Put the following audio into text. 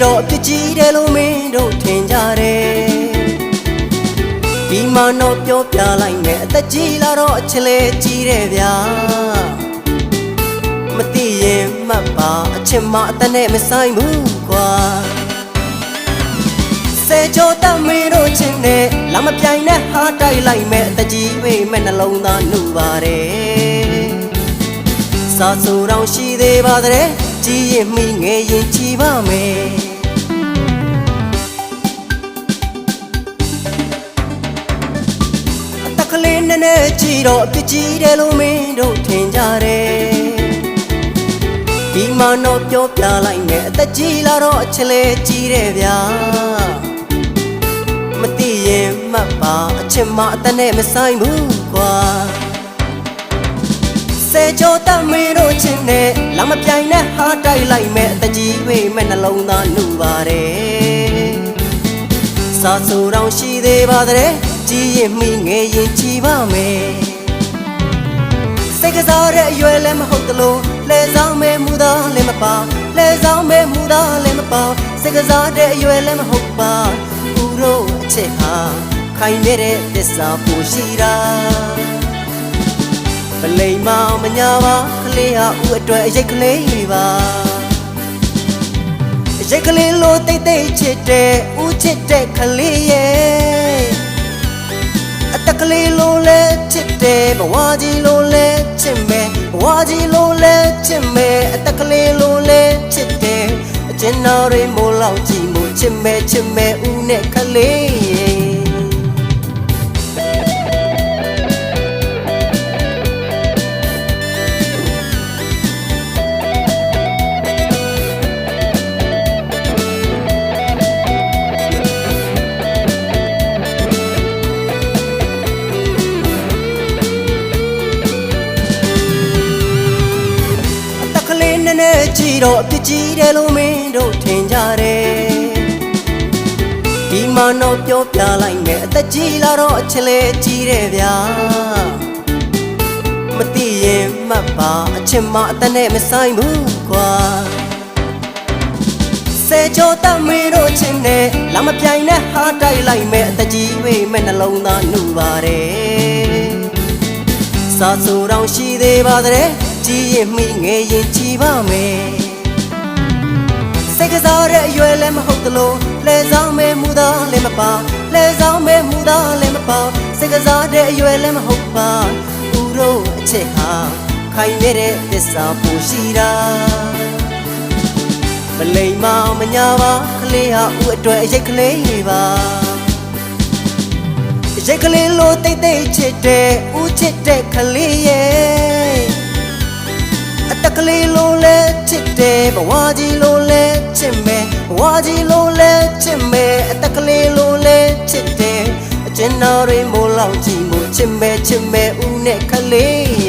တော့ပြကြီးတယ်လို့မင်းတို့ထင်ကြတယ်ဒီမှာတော့ပြောပြလိုက်မယ်အသက်ကြီးလာတော့အချစ်လေးကြီးတယ်ဗျာမသိရင်မှတ်ပါအချစ်မအသက်နဲ့မဆိုင်ဘူးကွာဆယ်ကျော်တမင်းတို့ချင်းနဲ့လာမပြိုင်နဲ့ဟာတိုက်လိုက်မယ်အသက်ကြီးပေမဲ့နှလုံးသားနှုတ်ပါတယ်စာဆူတောင်ရှိသေးပါတဲ့ကြီးရင်မိငယ်ရင်ချီပါမယ်အတက်ကလေးနဲ့နဲ့ချီတော့အပြစ်ကြီးတယ်လို့မင်းတို့ထင်ကြတယ်ဒီမှာတော့ပြောပြလိုက်မယ်အသက်ကြီးလာတော့အချစ်လေးကြီးတယ်ဗျာမသိရင်မှတ်ပါအချစ်မအသက်နဲ့မဆိုင်ဘူးကွာဆယ်ကျော်တမင်းတို့ချင်းနဲ့လာမပြိုင်နဲ့ဟာတိုက်လိုက်မဲ့အတကြီးပေမဲ့နှလုံးသားနှုတ်ပါတယ်စာဆူတောင်ရှိသေးပါတဲ့ကြီးရင်မိငယ်ရင်ချီပါမယ်စိတ်ကစားတဲ့အရွယ်လည်းမဟုတ်တလို့လဲဆောင်မဲမူသားလည်းမပါလဲဆောင်မဲမူသားလည်းမပါစိတ်ကစားတဲ့အရွယ်လည်းမဟုတ်ပါဦးတို့အချစ်ဟာခိုင်နေတဲ့သစ္စာပူရှိတာပလိမ်မမညာပါကလေးဟာဦးအတွက်အရိတ်ကလေးပါအရိတ်ကလေးလို့တိတ်တိတ်ချစ်တဲ့ဦးချစ်တဲ့ကလေးရဲ့အတက်ကလေးလို့လဲချစ်တဲ့ဘဝကြီးလို့လဲချစ်မယ်ဘဝကြီးလို့လဲချစ်မယ်အတက်ကလေးလို့လဲချစ်တဲ့အကျဉ်းတော်တွေမိုးလောက်ကြည့်မို့ချစ်မယ်ဦးနဲ့ကလေးနဲ့ကြည့်တော့အပြစ်ကြီးတယ်လို့မင်းတို့ထင်ကြတယ်ဒီမှာတော့ပြောပြလိုက်မယ်အသက်ကြီးလာတော့အချစ်လေးကြီးတယ်ဗျာမသိရင်မှတ်ပါအချစ်မအသက်နဲ့မဆိုင်ဘူးကွာဆယ်ကျော်တမင်းတို့ချင်းနဲ့လာမပြိုင်နဲ့ဟာတိုက်လိုက်မယ်အသက်ကြီးပေမဲ့နှလုံးသားနှုတ်ပါတယ်စာဆူတောင်ရှိသေးပါတဲ့ကြီးရင်မိငယ်ရင်ချီပါမယ်စိတ်ကစားတဲ့အရွယ်လည်းမဟုတ်တလို့လဲဆောင်မဲမူသားလည်းမပါလဲဆောင်မဲမူသားလည်းမပါစိတ်ကစားတဲ့အရွယ်လည်းမဟုတ်ပါဦးတို့အချစ်ဟာခိုင်နေတဲ့သစ္စာပူရှိတာမလိမ်မမညာပါကလေးဟာဦးအတွက်အရိတ်ကလေးပါအရိတ်ကလေးလို့တိတ်တိတ်ချစ်တဲ့ဦးချစ်တဲ့ကလေးရဲ့အတက်ကလေးလို့လဲချစ်တယ်ဘဝကြီးလို့လဲချစ်မယ်ဘဝကြီးလို့လဲချစ်မယ်အတက်ကလေးလို့လဲချစ်တယ်အကျဉ်းတော်တွေမိုးလောက်ကြည့်မို့ချစ်မယ်ဦးနဲ့ကလေး